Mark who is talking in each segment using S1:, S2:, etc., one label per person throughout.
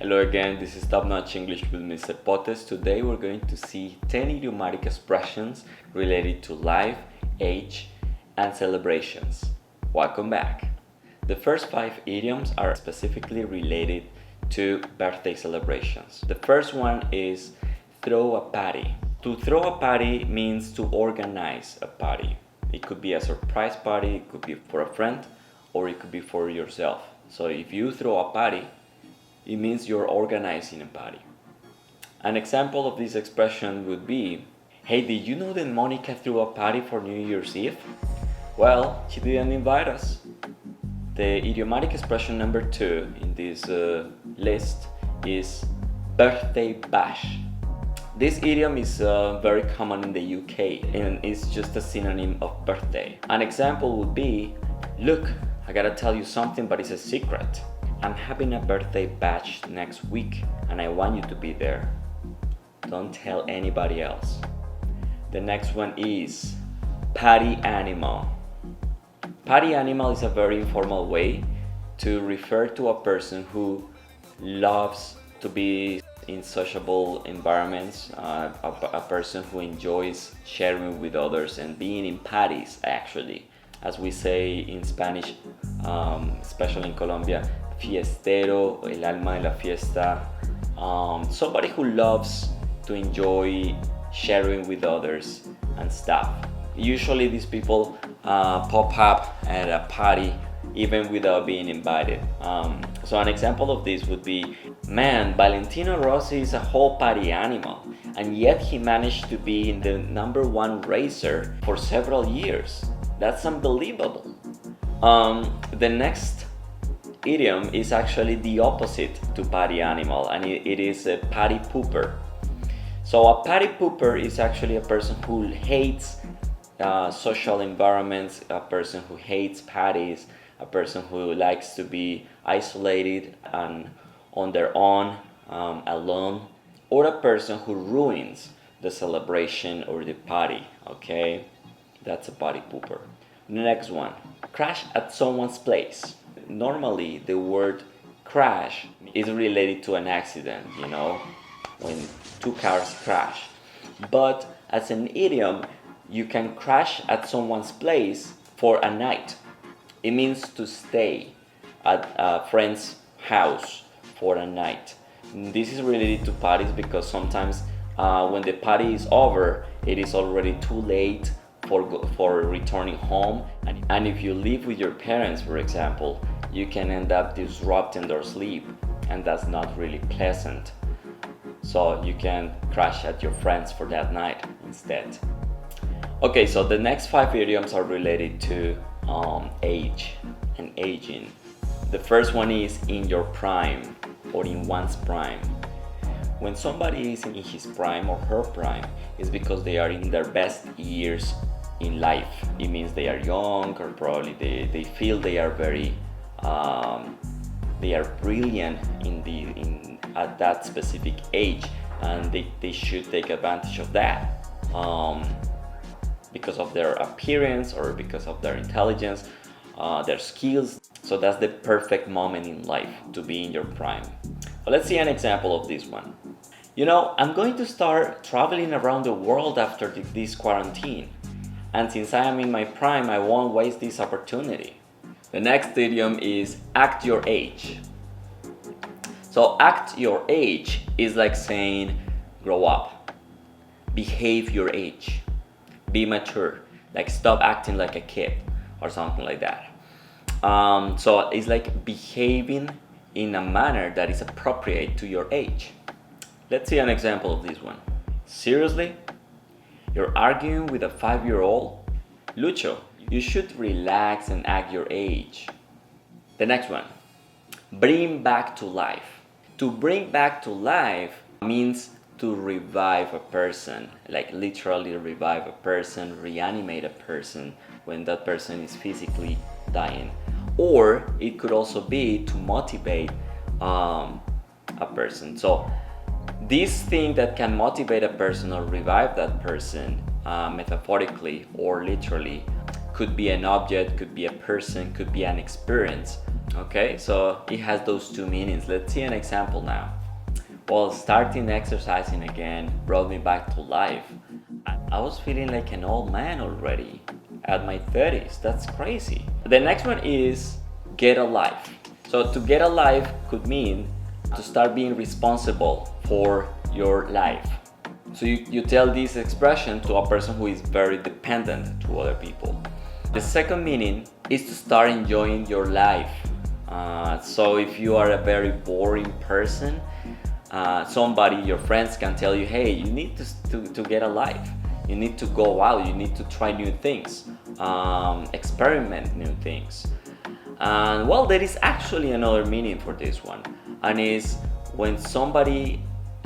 S1: Hello again, this is Top Notch English with Mr. Potes. Today we're going to see 10 idiomatic expressions related to life, age, and celebrations. Welcome back. The first 5 idioms are specifically related to birthday celebrations. The first one is throw a party. To throw a party means to organize a party. It could be a surprise party, it could be for a friend, or it could be for yourself. So if you throw a party, it means you're organizing a party. An example of this expression would be, hey, did you know that Monica threw a party for New Year's Eve? Well, she didn't invite us. The idiomatic expression number 2 in this list is birthday bash. This idiom is very common in the UK and it's just a synonym of birthday. An example would be, look, I gotta tell you something, but it's a secret. I'm having a birthday bash next week and I want you to be there. Don't tell anybody else. The next one is party animal. Party animal is a very informal way to refer to a person who loves to be in sociable environments, a person who enjoys sharing with others and being in parties, actually. As we say in Spanish, especially in Colombia, fiestero, el alma de la fiesta, somebody who loves to enjoy sharing with others and stuff. Usually these people pop up at a party even without being invited. So an example of this would be, man, Valentino Rossi is a whole party animal, and yet he managed to be in the #1 racer for several years. That's unbelievable. The next idiom is actually the opposite to party animal, and it is a party pooper. So a party pooper is actually a person who hates social environments, a person who hates parties, a person who likes to be isolated and on their own, alone, or a person who ruins the celebration or the party, okay? That's a party pooper. Next one, crash at someone's place. Normally, the word crash is related to an accident, when 2 cars crash. But as an idiom, you can crash at someone's place for a night. It means to stay at a friend's house for a night. This is related to parties because sometimes when the party is over, it is already too late for returning home. And if you live with your parents, for example, you can end up disrupting their sleep, and that's not really pleasant. So you can crash at your friends for that night instead. Okay, so the next 5 idioms are related to age and aging. The first one is in your prime or in one's prime. When somebody is in his prime or her prime, it's because they are in their best years in life. It means they are young, or probably they feel they are very they are brilliant at that specific age, and they should take advantage of that because of their appearance or because of their intelligence, their skills. So that's the perfect moment in life to be in your prime. But let's see an example of this one. I'm going to start traveling around the world after this quarantine, and since I am in my prime, I won't waste this opportunity. The next idiom is act your age. So act your age is like saying grow up, behave your age, be mature, like stop acting like a kid or something like that. So it's like behaving in a manner that is appropriate to your age. Let's see an example of this one. Seriously? You're arguing with a 5-year-old? Lucho, you should relax and act your age. The next one, bring back to life. To bring back to life means to revive a person, like literally revive a person, reanimate a person when that person is physically dying. Or it could also be to motivate a person. So this thing that can motivate a person or revive that person, metaphorically or literally, could be an object, could be a person, could be an experience. Okay, so it has those two meanings. Let's see an example now. Well, starting exercising again brought me back to life. I was feeling like an old man already at my 30s. That's crazy. The next one is get a life. So to get a life could mean to start being responsible for your life. So you tell this expression to a person who is very dependent to other people. The second meaning is to start enjoying your life. So if you are a very boring person, somebody, your friends can tell you, hey, you need to get a life. You need to go out, you need to try new things, experiment new things. And well, there is actually another meaning for this one, and is when somebody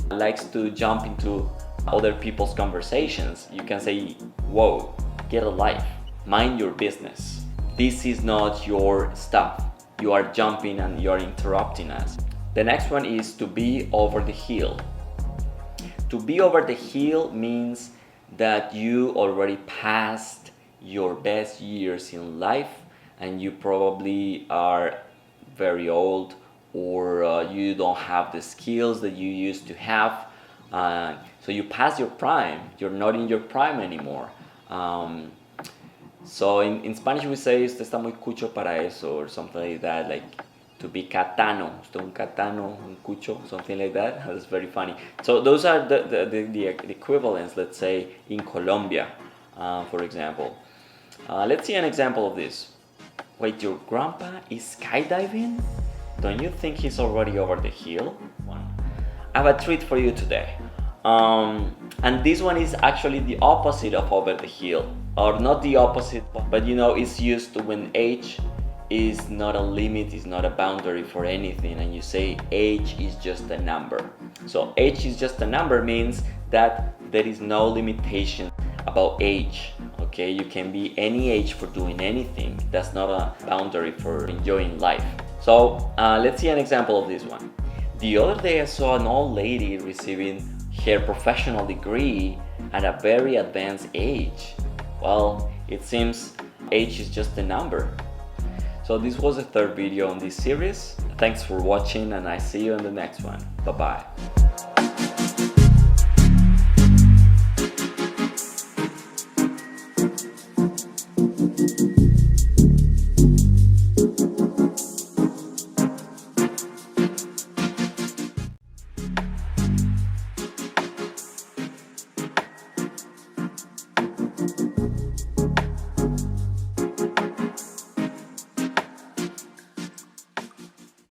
S1: likes to jump into other people's conversations, you can say, whoa, get a life, mind your business. This is not your stuff. You are jumping and you are interrupting us. The next one is to be over the hill. To be over the hill means that you already passed your best years in life and you probably are very old, or you don't have the skills that you used to have. So you pass your prime, you're not in your prime anymore. So in Spanish we say, usted está muy cucho para eso, or something like that, like to be catano, usted un catano, un cucho, something like that. That's very funny. So those are the equivalents, let's say, in Colombia, for example. Let's see an example of this. Wait, your grandpa is skydiving? Don't you think he's already over the hill? I have a treat for you today. And this one is actually the opposite of over the hill. Or not the opposite, but you know, it's used when age is not a limit, is not a boundary for anything, and you say age is just a number. So age is just a number means that there is no limitation about age. Okay, you can be any age for doing anything. That's not a boundary for enjoying life. So let's see an example of this one. The other day I saw an old lady receiving her professional degree at a very advanced age. Well, it seems age is just a number. So this was the third video on this series. Thanks for watching, and I see you in the next one. Bye-bye.